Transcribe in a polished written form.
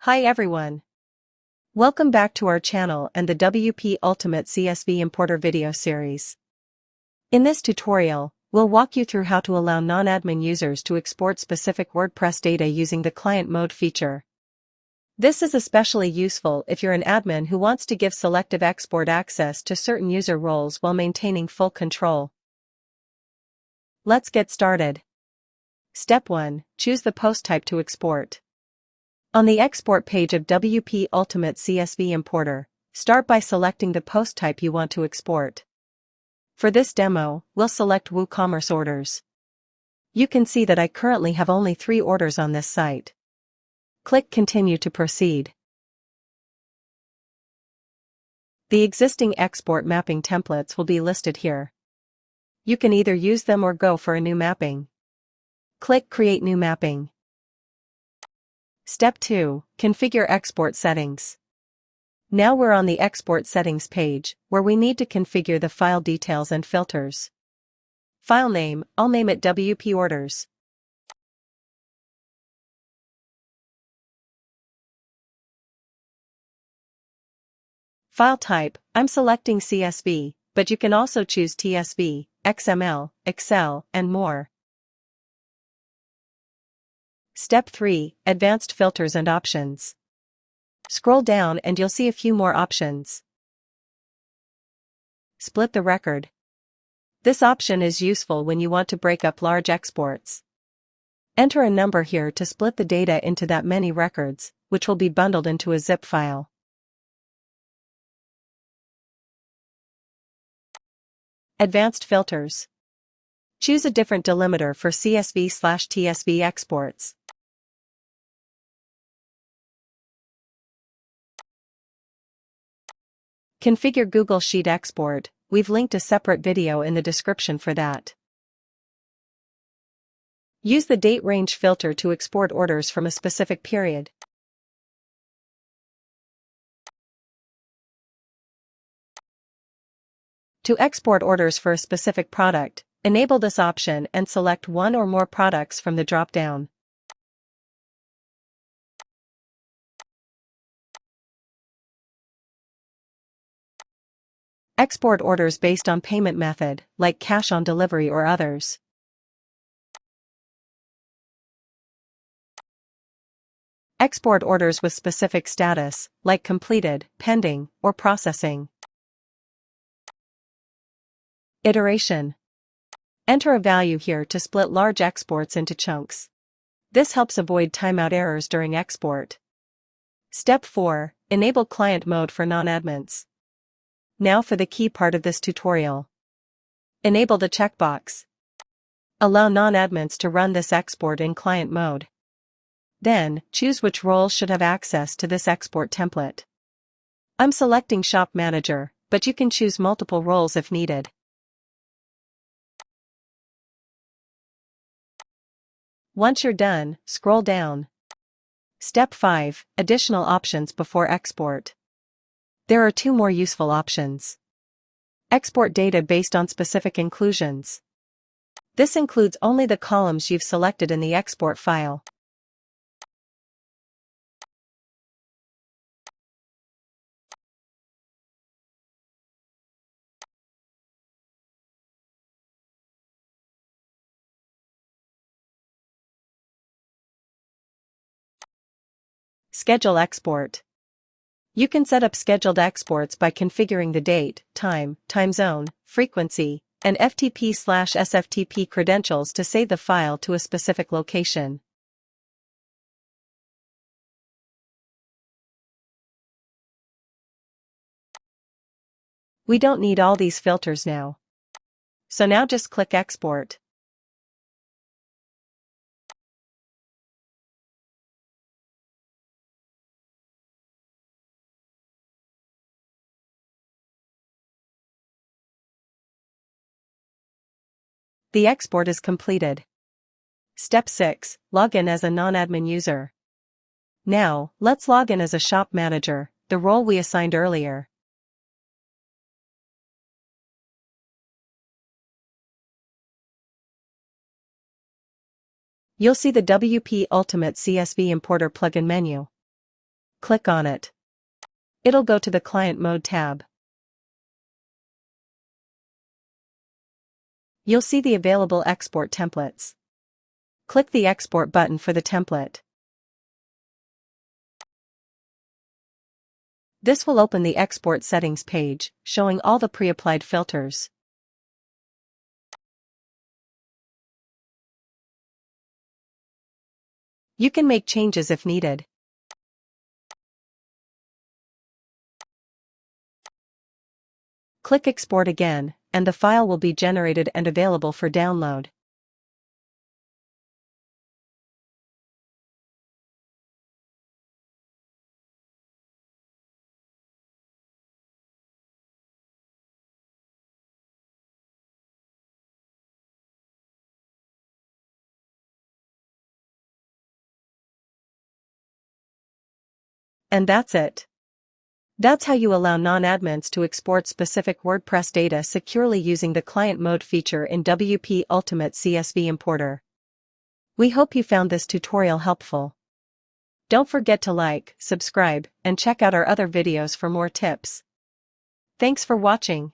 Hi everyone. Welcome back to our channel and the WP Ultimate CSV Importer video series. In this tutorial, we'll walk you through how to allow non-admin users to export specific WordPress data using the client mode feature. This is especially useful if you're an admin who wants to give selective export access to certain user roles while maintaining full control. Let's get started. Step 1. Choose the post type to export. On the export page of WP Ultimate CSV Importer, start by selecting the post type you want to export. For this demo, we'll select WooCommerce Orders. You can see that I currently have only 3 orders on this site. Click Continue to proceed. The existing export mapping templates will be listed here. You can either use them or go for a new mapping. Click Create New Mapping. Step 2. Configure export settings. Now we're on the export settings page, where we need to configure the file details and filters. File name, I'll name it WP Orders. File type, I'm selecting CSV, but you can also choose TSV, XML, Excel, and more. Step 3. Advanced filters and options. Scroll down and you'll see a few more options. Split the record. This option is useful when you want to break up large exports. Enter a number here to split the data into that many records, which will be bundled into a zip file. Advanced filters. Choose a different delimiter for CSV/TSV exports. Configure Google Sheet Export, we've linked a separate video in the description for that. Use the date range filter to export orders from a specific period. To export orders for a specific product, enable this option and select one or more products from the drop-down. Export orders based on payment method, like cash on delivery or others. Export orders with specific status, like completed, pending, or processing. Iteration. Enter a value here to split large exports into chunks. This helps avoid timeout errors during export. Step 4. Enable client mode for non-admins. Now for the key part of this tutorial. Enable the checkbox. Allow non-admins to run this export in client mode. Then, choose which roles should have access to this export template. I'm selecting Shop Manager, but you can choose multiple roles if needed. Once you're done, scroll down. Step 5. Additional options before export. There are 2 more useful options. Export data based on specific inclusions. This includes only the columns you've selected in the export file. Schedule export. You can set up scheduled exports by configuring the date, time zone, frequency, and FTP/SFTP credentials to save the file to a specific location. We don't need all these filters now. So now just click Export. The export is completed. Step 6. Log in as a non-admin user. Now, let's log in as a shop manager, the role we assigned earlier. You'll see the WP Ultimate CSV Importer plugin menu. Click on it. It'll go to the Client Mode tab. You'll see the available export templates. Click the Export button for the template. This will open the Export Settings page, showing all the pre-applied filters. You can make changes if needed. Click Export again, and the file will be generated and available for download. And that's it. That's how you allow non-admins to export specific WordPress data securely using the Client Mode feature in WP Ultimate CSV Importer. We hope you found this tutorial helpful. Don't forget to like, subscribe, and check out our other videos for more tips. Thanks for watching.